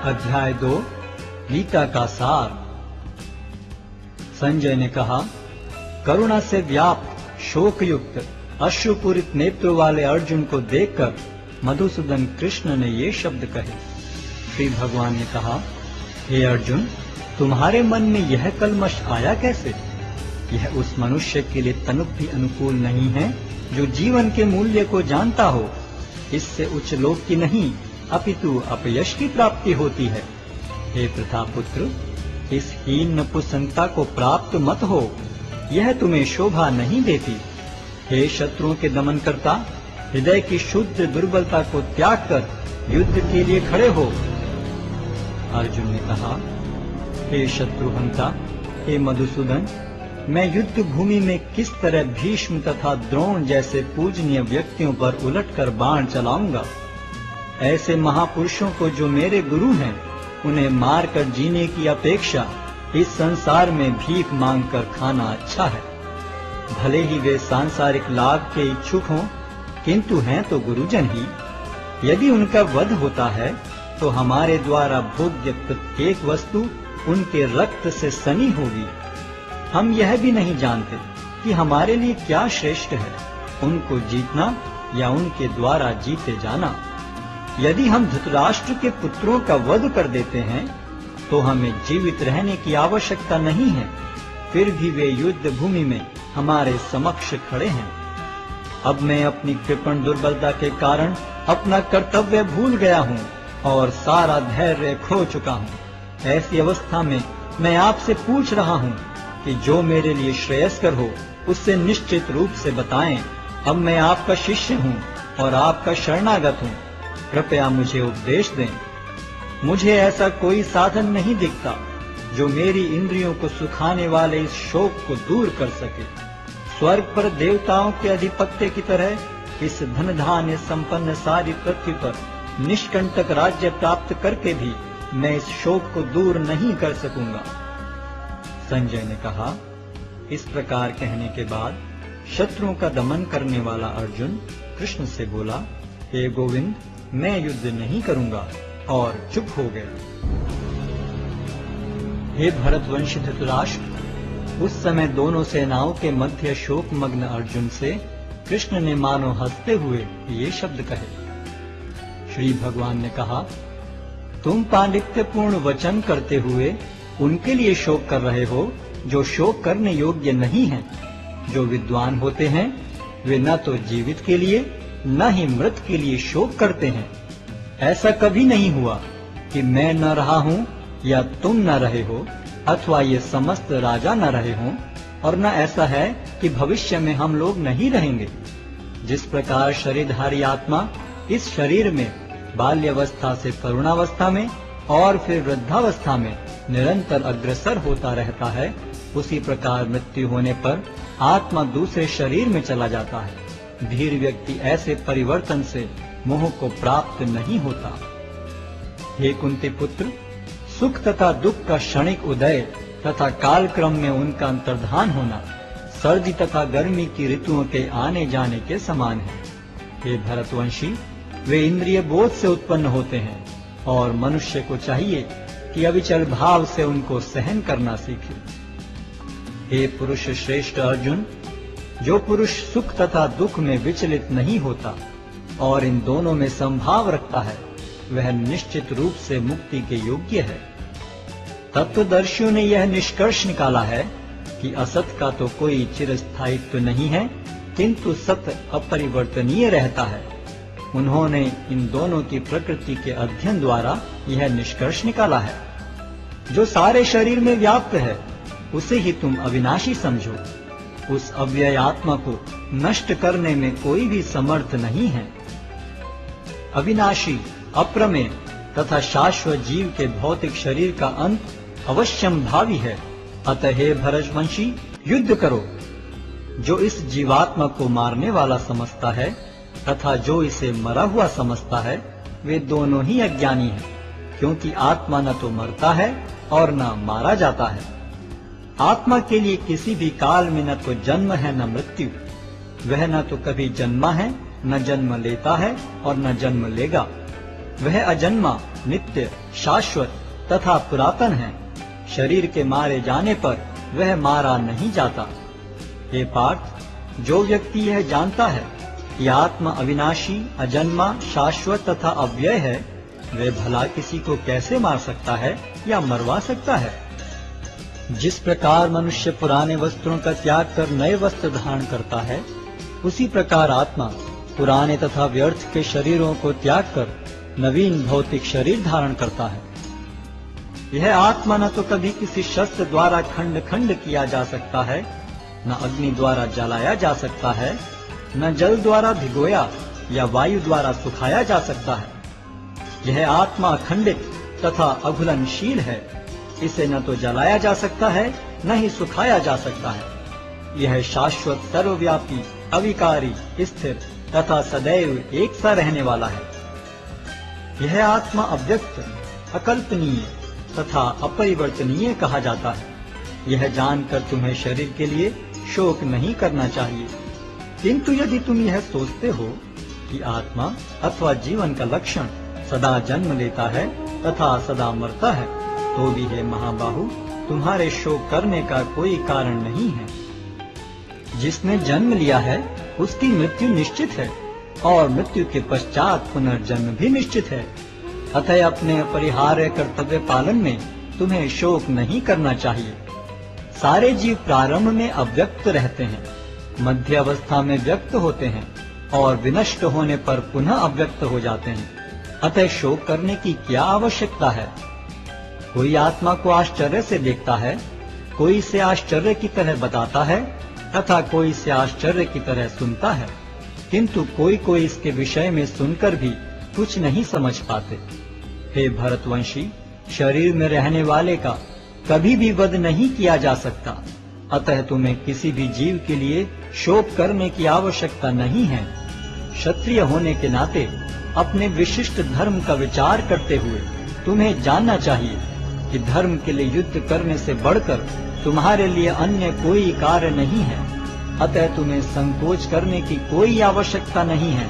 अध्याय 2 गीता का सार। संजय ने कहा, करुणा से व्याप्त शोकयुक्त अश्रुपूरित नेत्रों वाले अर्जुन को देखकर मधुसूदन कृष्ण ने ये शब्द कहे। श्री भगवान ने कहा, हे अर्जुन, तुम्हारे मन में यह कलमश आया कैसे? यह उस मनुष्य के लिए तनिक भी अनुकूल नहीं है जो जीवन के मूल्य को जानता हो। इससे उच्च लोक की नहीं अपितु अपयश की प्राप्ति होती है। हे प्रतापुत्र, इस हीन नपुंसकता को प्राप्त मत हो, यह तुम्हें शोभा नहीं देती। हे शत्रुओं के दमन करता, हृदय की शुद्ध दुर्बलता को त्याग कर युद्ध के लिए खड़े हो। अर्जुन ने कहा, हे शत्रुहंता, हे मधुसूदन, मैं युद्ध भूमि में किस तरह भीष्म तथा द्रोण जैसे पूजनीय व्यक्तियों पर उलटकर बाण चलाऊंगा? ऐसे महापुरुषों को जो मेरे गुरु हैं, उन्हें मारकर जीने की अपेक्षा इस संसार में भीख मांगकर खाना अच्छा है। भले ही वे सांसारिक लाभ के इच्छुक हों, किंतु हैं तो गुरुजन ही। यदि उनका वध होता है तो हमारे द्वारा भोग्य प्रत्येक वस्तु उनके रक्त से सनी होगी। हम यह भी नहीं जानते कि हमारे लिए क्या श्रेष्ठ है, उनको जीतना या उनके द्वारा जीते जाना। यदि हम धृतराष्ट्र के पुत्रों का वध कर देते हैं तो हमें जीवित रहने की आवश्यकता नहीं है, फिर भी वे युद्ध भूमि में हमारे समक्ष खड़े हैं। अब मैं अपनी कृपण दुर्बलता के कारण अपना कर्तव्य भूल गया हूँ और सारा धैर्य खो चुका हूँ। ऐसी अवस्था में मैं आपसे पूछ रहा हूँ कि जो मेरे लिए श्रेयस्कर हो उससे निश्चित रूप से बताएं। अब मैं आपका शिष्य हूँ और आपका शरणागत हूँ, कृपया मुझे उपदेश दें। मुझे ऐसा कोई साधन नहीं दिखता जो मेरी इंद्रियों को सुखाने वाले इस शोक को दूर कर सके। स्वर्ग पर देवताओं के अधिपत्य की तरह इस धन धान्य संपन्न सारी पृथ्वी पर निष्कंटक राज्य प्राप्त करके भी मैं इस शोक को दूर नहीं कर सकूंगा। संजय ने कहा, इस प्रकार कहने के बाद शत्रुओं का दमन करने वाला अर्जुन कृष्ण से बोला, हे गोविंद, मैं युद्ध नहीं करूंगा, और चुप हो गया। हे भरतवंशी धृतराष्ट्र, उस समय दोनों सेनाओं के मध्य शोकमग्न अर्जुन से कृष्ण ने मानो हंसते हुए ये शब्द कहे। श्री भगवान ने कहा, तुम पांडित्यपूर्ण वचन करते हुए उनके लिए शोक कर रहे हो जो शोक करने योग्य नहीं हैं। जो विद्वान होते हैं वे न तो जीवित के लिए न ही मृत के लिए शोक करते हैं। ऐसा कभी नहीं हुआ कि मैं न रहा हूँ या तुम न रहे हो, अथवा ये समस्त राजा न रहे हों, और न ऐसा है कि भविष्य में हम लोग नहीं रहेंगे। जिस प्रकार शरीरधारी आत्मा इस शरीर में बाल्यावस्था से तरुणावस्था में और फिर वृद्धावस्था में निरंतर अग्रसर होता रहता है, उसी प्रकार मृत्यु होने पर आत्मा दूसरे शरीर में चला जाता है। धीर व्यक्ति ऐसे परिवर्तन से मोह को प्राप्त नहीं होता। हे कुंती पुत्र, सुख तथा दुख का क्षणिक उदय तथा कालक्रम में उनका अंतर्धान होना सर्दी तथा गर्मी की ऋतुओं के आने जाने के समान है। हे भरतवंशी, वे इंद्रिय बोध से उत्पन्न होते हैं और मनुष्य को चाहिए कि अविचल भाव से उनको सहन करना सीखे। हे पुरुष श्रेष्ठ अर्जुन, जो पुरुष सुख तथा दुख में विचलित नहीं होता और इन दोनों में संभाव रखता है, वह निश्चित रूप से मुक्ति के योग्य है। तत्वदर्शियों ने यह निष्कर्ष निकाला है कि असत का तो कोई चिरस्थायित्व नहीं है, किंतु सत्य अपरिवर्तनीय रहता है। उन्होंने इन दोनों की प्रकृति के अध्ययन द्वारा यह निष्कर्ष निकाला है। जो सारे शरीर में व्याप्त है उसे ही तुम अविनाशी समझो। उस अव्यय आत्मा को नष्ट करने में कोई भी समर्थ नहीं है। अविनाशी, अप्रमेय तथा शाश्वत जीव के भौतिक शरीर का अंत अवश्यम भावी है। अतः हे भरतवंशी, युद्ध करो। जो इस जीवात्मा को मारने वाला समझता है तथा जो इसे मरा हुआ समझता है, वे दोनों ही अज्ञानी हैं, क्योंकि आत्मा न तो मरता है और न मारा जाता है। आत्मा के लिए किसी भी काल में न तो जन्म है न मृत्यु। वह न तो कभी जन्मा है, न जन्म लेता है और न जन्म लेगा। वह अजन्मा नित्य, शाश्वत तथा पुरातन है। शरीर के मारे जाने पर वह मारा नहीं जाता। हे पार्थ, जो व्यक्ति यह जानता है कि आत्मा अविनाशी, अजन्मा, शाश्वत तथा अव्यय है, वे भला किसी को कैसे मार सकता है या मरवा सकता है। जिस प्रकार मनुष्य पुराने वस्त्रों का त्याग कर नए वस्त्र धारण करता है, उसी प्रकार आत्मा पुराने तथा व्यर्थ के शरीरों को त्याग कर नवीन भौतिक शरीर धारण करता है। यह आत्मा न तो कभी किसी शस्त्र द्वारा खंड खंड किया जा सकता है, न अग्नि द्वारा जलाया जा सकता है, न जल द्वारा भिगोया या वायु द्वारा सुखाया जा सकता है। यह आत्मा अखंडित तथा अघुलनशील है। इसे न तो जलाया जा सकता है, न ही सुखाया जा सकता है। यह शाश्वत, सर्वव्यापी, अविकारी, स्थिर तथा सदैव एक सा रहने वाला है। यह आत्मा अव्यक्त, अकल्पनीय तथा अपरिवर्तनीय कहा जाता है। यह जानकर तुम्हें शरीर के लिए शोक नहीं करना चाहिए। किंतु यदि तुम यह सोचते हो कि आत्मा अथवा जीवन का लक्षण सदा जन्म लेता है तथा सदा मरता है, तो भी हे महाबाहु, तुम्हारे शोक करने का कोई कारण नहीं है। जिसने जन्म लिया है उसकी मृत्यु निश्चित है, और मृत्यु के पश्चात पुनर्जन्म भी निश्चित है। अतः अपने अपरिहार्य कर्तव्य पालन में तुम्हें शोक नहीं करना चाहिए। सारे जीव प्रारंभ में अव्यक्त रहते हैं, मध्य अवस्था में व्यक्त होते हैं और विनष्ट होने पर पुनः अव्यक्त हो जाते हैं। अतः शोक करने की क्या आवश्यकता है। कोई आत्मा को आश्चर्य से देखता है, कोई इसे आश्चर्य की तरह बताता है तथा कोई इसे आश्चर्य की तरह सुनता है, किंतु कोई कोई इसके विषय में सुनकर भी कुछ नहीं समझ पाते। हे भरतवंशी, शरीर में रहने वाले का कभी भी वध नहीं किया जा सकता। अतः तुम्हें किसी भी जीव के लिए शोक करने की आवश्यकता नहीं है। क्षत्रिय होने के नाते अपने विशिष्ट धर्म का विचार करते हुए तुम्हें जानना चाहिए कि धर्म के लिए युद्ध करने से बढ़कर तुम्हारे लिए अन्य कोई कार्य नहीं है। अतः तुम्हें संकोच करने की कोई आवश्यकता नहीं है।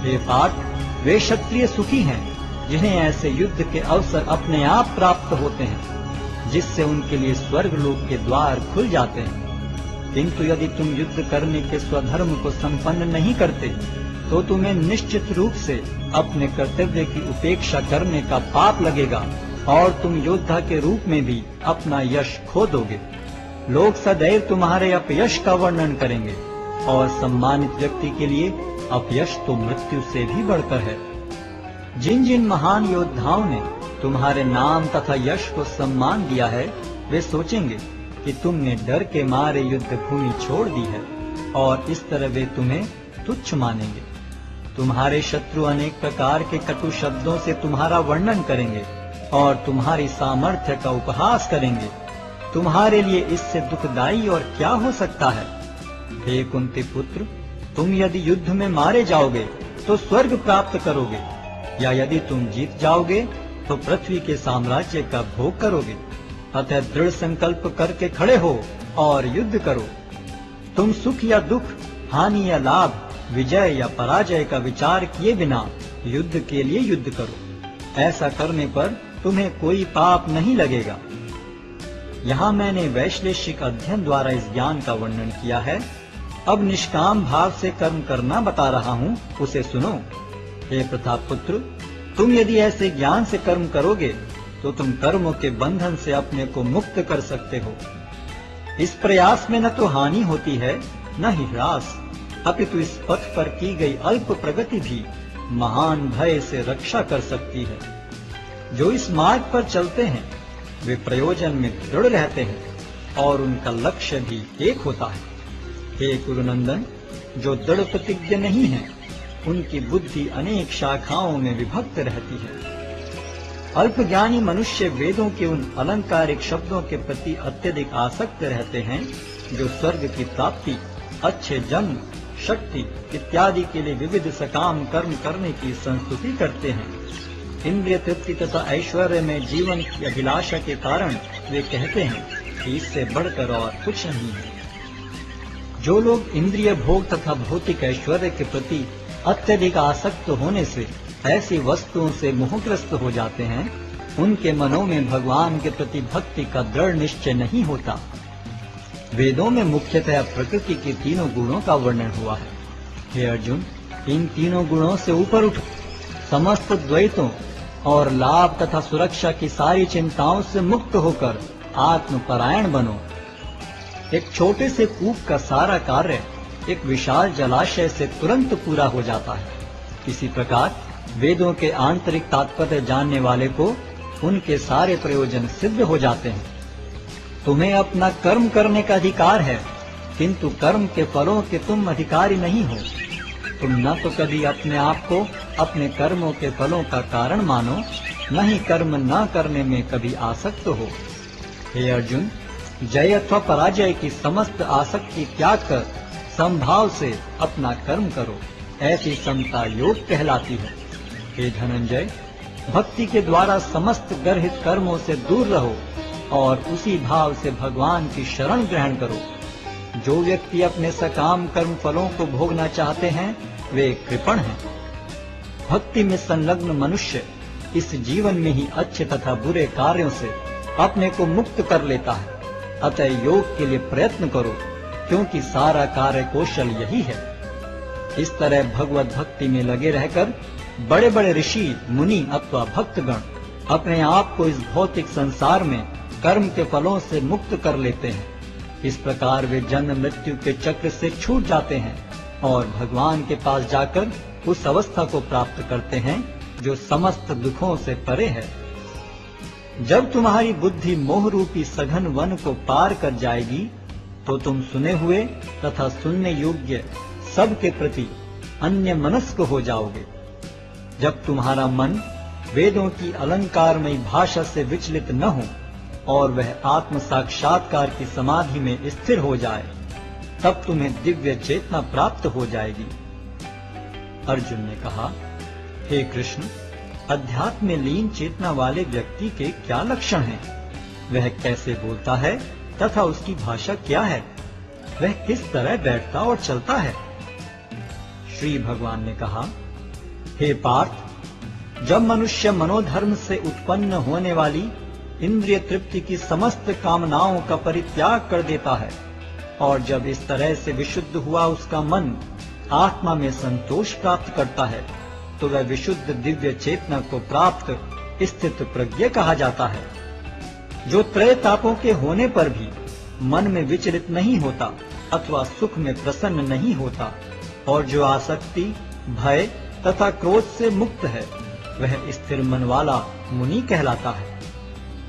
हे पार्थ, वे क्षत्रिय सुखी हैं जिन्हें ऐसे युद्ध के अवसर अपने आप प्राप्त होते हैं, जिससे उनके लिए स्वर्ग लोक के द्वार खुल जाते हैं। किंतु यदि तुम युद्ध करने के स्वधर्म को संपन्न नहीं करते, तो तुम्हें निश्चित रूप से अपने कर्तव्य की उपेक्षा करने का पाप लगेगा और तुम योद्धा के रूप में भी अपना यश खो दोगे। लोग सदैव तुम्हारे अपयश का वर्णन करेंगे, और सम्मानित व्यक्ति के लिए अपयश तो मृत्यु से भी बढ़कर है। जिन जिन महान योद्धाओं ने तुम्हारे नाम तथा यश को सम्मान दिया है, वे सोचेंगे कि तुमने डर के मारे युद्ध भूमि छोड़ दी है, और इस तरह वे तुम्हें तुच्छ मानेंगे। तुम्हारे शत्रु अनेक प्रकार के कटु शब्दों से तुम्हारा वर्णन करेंगे और तुम्हारी सामर्थ्य का उपहास करेंगे। तुम्हारे लिए इससे दुखदाई और क्या हो सकता है। हे कुंती पुत्र, तुम यदि युद्ध में मारे जाओगे तो स्वर्ग प्राप्त करोगे, या यदि तुम जीत जाओगे तो पृथ्वी के साम्राज्य का भोग करोगे। अतः दृढ़ संकल्प करके खड़े हो और युद्ध करो। तुम सुख या दुख, हानि या लाभ, विजय या पराजय का विचार किए बिना युद्ध के लिए युद्ध करो। ऐसा करने पर तुम्हें कोई पाप नहीं लगेगा। यहाँ मैंने वैश्लेषिक अध्ययन द्वारा इस ज्ञान का वर्णन किया है। अब निष्काम भाव से कर्म करना बता रहा हूँ, उसे सुनो। हे प्रतापपुत्र, तुम यदि ऐसे ज्ञान से कर्म करोगे तो तुम कर्मों के बंधन से अपने को मुक्त कर सकते हो। इस प्रयास में न तो हानि होती है न ही ह्रास, अपितु इस पथ पर की गई अल्प प्रगति भी महान भय से रक्षा कर सकती है। जो इस मार्ग पर चलते हैं वे प्रयोजन में दृढ़ रहते हैं और उनका लक्ष्य भी एक होता है। हे कुरुनंदन, जो दृढ़ प्रतिज्ञ नहीं है उनकी बुद्धि अनेक शाखाओं में विभक्त रहती है। अल्पज्ञानी मनुष्य वेदों के उन अलंकारिक शब्दों के प्रति अत्यधिक आसक्त रहते हैं जो स्वर्ग की प्राप्ति, अच्छे जन्म, शक्ति इत्यादि के लिए विविध सकाम कर्म करने की संस्तुति करते हैं। इंद्रिय तृप्ति तथा ऐश्वर्य में जीवन की अभिलाषा के कारण वे कहते हैं कि इससे बढ़कर और कुछ नहीं है। जो लोग इंद्रिय भोग तथा भौतिक ऐश्वर्य के प्रति अत्यधिक आसक्त होने से ऐसी वस्तुओं से मोहग्रस्त हो जाते हैं, उनके मनों में भगवान के प्रति भक्ति का दृढ़ निश्चय नहीं होता। वेदों में मुख्यतः प्रकृति के तीनों गुणों का वर्णन हुआ है। हे अर्जुन, इन तीनों गुणों से ऊपर उठो, समस्त द्वैतों और लाभ तथा सुरक्षा की सारी चिंताओं से मुक्त होकर आत्मपरायण बनो। एक छोटे से कूप का सारा कार्य एक विशाल जलाशय से तुरंत पूरा हो जाता है। इसी प्रकार वेदों के आंतरिक तात्पर्य जानने वाले को उनके सारे प्रयोजन सिद्ध हो जाते हैं। तुम्हें अपना कर्म करने का अधिकार है, किंतु कर्म के फलों के तुम अधिकारी नहीं हो। तुम न तो कभी अपने आप को अपने कर्मों के फलों का कारण मानो, न ही कर्म न करने में कभी आसक्त हो। हे अर्जुन, जय अथवा पराजय की समस्त आसक्ति त्याग कर समभाव से अपना कर्म करो। ऐसी समता योग कहलाती है। हे धनंजय, भक्ति के द्वारा समस्त गर्हित कर्मों से दूर रहो और उसी भाव से भगवान की शरण ग्रहण करो। जो व्यक्ति अपने सकाम कर्म फलों को भोगना चाहते हैं, वे कृपण हैं। भक्ति में संलग्न मनुष्य इस जीवन में ही अच्छे तथा बुरे कार्यों से अपने को मुक्त कर लेता है। अतः योग के लिए प्रयत्न करो, क्योंकि सारा कार्य कौशल यही है। इस तरह भगवत भक्ति में लगे रहकर बड़े बड़े ऋषि, मुनि अथवा भक्तगण अपने आप को इस भौतिक संसार में कर्म के फलों से मुक्त कर लेते हैं। इस प्रकार वे जन्म मृत्यु के चक्र से छूट जाते हैं और भगवान के पास जाकर उस अवस्था को प्राप्त करते हैं जो समस्त दुखों से परे है। जब तुम्हारी बुद्धि मोह रूपी सघन वन को पार कर जाएगी, तो तुम सुने हुए तथा सुनने योग्य सब के प्रति अन्य मनस्क हो जाओगे। जब तुम्हारा मन वेदों की अलंकारमयी भाषा से विचलित न हो और वह आत्म साक्षात्कार की समाधि में स्थिर हो जाए, तब तुम्हें दिव्य चेतना प्राप्त हो जाएगी। अर्जुन ने कहा, हे कृष्ण, अध्यात्म में लीन चेतना वाले व्यक्ति के क्या लक्षण हैं? वह कैसे बोलता है तथा उसकी भाषा क्या है? वह किस तरह बैठता और चलता है? श्री भगवान ने कहा, हे पार्थ, जब मनुष्य मनोधर्म से उत्पन्न होने वाली इंद्रिय तृप्ति की समस्त कामनाओं का परित्याग कर देता है और जब इस तरह से विशुद्ध हुआ उसका मन आत्मा में संतोष प्राप्त करता है, तो वह विशुद्ध दिव्य चेतना को प्राप्त स्थित प्रज्ञ कहा जाता है। जो त्रय तापों के होने पर भी मन में विचलित नहीं होता अथवा सुख में प्रसन्न नहीं होता और जो आसक्ति, भय तथा क्रोध से मुक्त है, वह स्थिर मन वाला मुनि कहलाता है।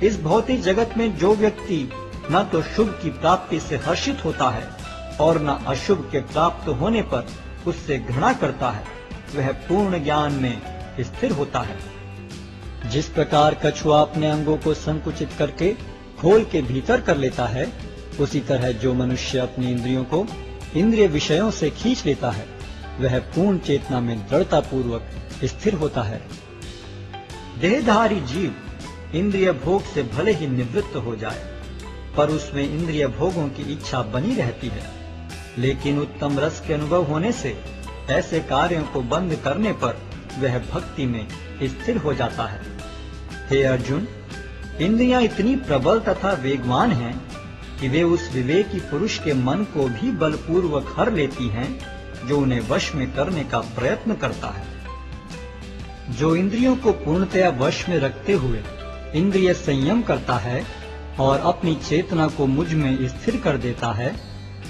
इस भौतिक जगत में जो व्यक्ति न तो शुभ की प्राप्ति से हर्षित होता है और न अशुभ के प्राप्त होने पर उससे घृणा करता है, वह पूर्ण ज्ञान में स्थिर होता है। जिस प्रकार कछुआ अपने अंगों को संकुचित करके खोल के भीतर कर लेता है, उसी तरह जो मनुष्य अपनी इंद्रियों को इंद्रिय विषयों से खींच लेता है, वह पूर्ण चेतना में दृढ़ता पूर्वक स्थिर होता है। देहधारी जीव इंद्रिय भोग से भले ही निवृत्त हो जाए, पर उसमें इंद्रिय भोगों की इच्छा बनी रहती है। लेकिन उत्तम रस के अनुभव होने से ऐसे कार्यों को बंद करने पर वह भक्ति में स्थिर हो जाता है। हे अर्जुन, इंद्रियां इतनी प्रबल तथा वेगवान हैं कि वे उस विवेकी पुरुष के मन को भी बलपूर्वक हर लेती हैं, जो उन्हें वश में करने का प्रयत्न करता है। जो इंद्रियों को पूर्णतया वश में रखते हुए इंद्रिय संयम करता है और अपनी चेतना को मुझ में स्थिर कर देता है,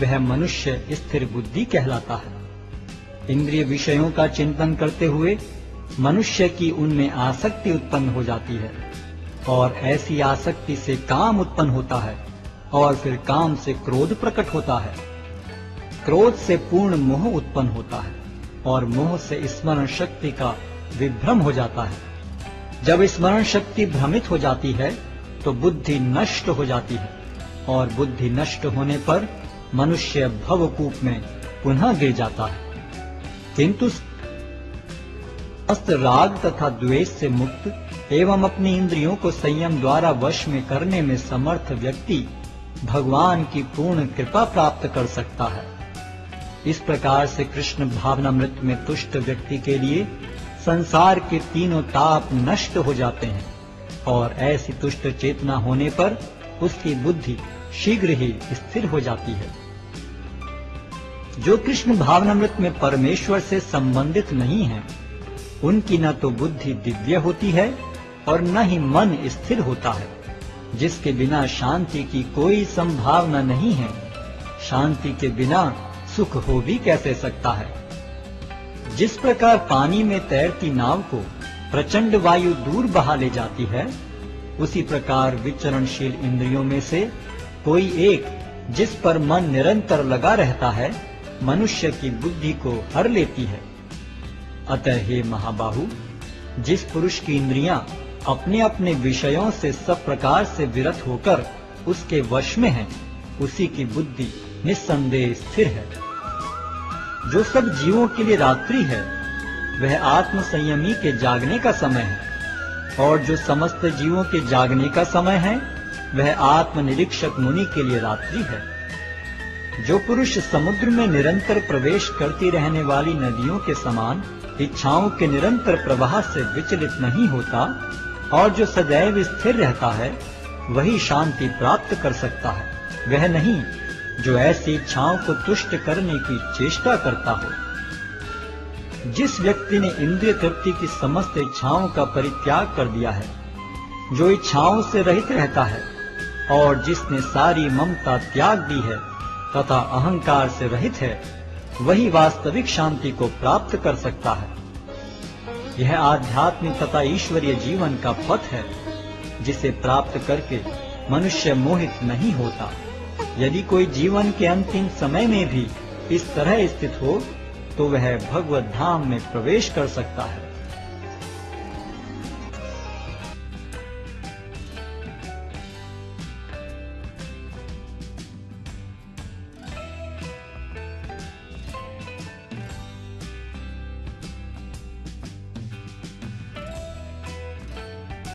वह मनुष्य स्थिर बुद्धि कहलाता है। इंद्रिय विषयों का चिंतन करते हुए मनुष्य की उनमें आसक्ति उत्पन्न हो जाती है और ऐसी आसक्ति से काम उत्पन्न होता है और फिर काम से क्रोध प्रकट होता है। क्रोध से पूर्ण मोह उत्पन्न होता है और मोह से स्मरण शक्ति का विभ्रम हो जाता है। जब स्मरण शक्ति भ्रमित हो जाती है तो बुद्धि नष्ट हो जाती है और बुद्धि नष्ट होने पर मनुष्य भवकूप में पुनः गिर जाता है। किंतु राग तथा द्वेष से मुक्त एवं अपनी इंद्रियों को संयम द्वारा वश में करने में समर्थ व्यक्ति भगवान की पूर्ण कृपा प्राप्त कर सकता है। इस प्रकार से कृष्ण भावनामृत में तुष्ट व्यक्ति के लिए संसार के तीनों ताप नष्ट हो जाते हैं और ऐसी तुष्ट चेतना होने पर उसकी बुद्धि शीघ्र ही स्थिर हो जाती है। जो कृष्ण भावनामृत में परमेश्वर से संबंधित नहीं है, उनकी न तो बुद्धि दिव्य होती है और न ही मन स्थिर होता है। जिसके बिना शांति की कोई संभावना नहीं है, शांति के बिना सुख हो भी कैसे सकता है। जिस प्रकार पानी में तैरती नाव को प्रचंड वायु दूर बहा ले जाती है, उसी प्रकार विचरणशील इंद्रियों में से कोई एक जिस पर मन निरंतर लगा रहता है, मनुष्य की बुद्धि को हर लेती है। अतः हे महाबाहु, जिस पुरुष की इंद्रियां अपने अपने विषयों से सब प्रकार से विरत होकर उसके वश में है, उसी की बुद्धि निस्संदेह स्थिर है। जो सब जीवों के लिए रात्रि है, वह आत्म संयमी के जागने का समय है, और जो समस्त जीवों के जागने का समय है, वह आत्मनिरीक्षक मुनि के लिए रात्रि है। जो पुरुष समुद्र में निरंतर प्रवेश करती रहने वाली नदियों के समान इच्छाओं के निरंतर प्रवाह से विचलित नहीं होता और जो सदैव स्थिर रहता है, वही शांति प्राप्त कर सकता है, वह नहीं जो ऐसी इच्छाओं को तुष्ट करने की चेष्टा करता हो। जिस व्यक्ति ने इंद्रिय तृप्ति की समस्त इच्छाओं का परित्याग कर दिया है, जो इच्छाओं से रहित रहता है और जिसने सारी ममता त्याग दी है तथा अहंकार से रहित है, वही वास्तविक शांति को प्राप्त कर सकता है। यह आध्यात्मिक तथा ईश्वरीय जीवन का पथ है, जिसे प्राप्त करके मनुष्य मोहित नहीं होता। यदि कोई जीवन के अंतिम समय में भी इस तरह स्थित हो, तो वह भगवत धाम में प्रवेश कर सकता है।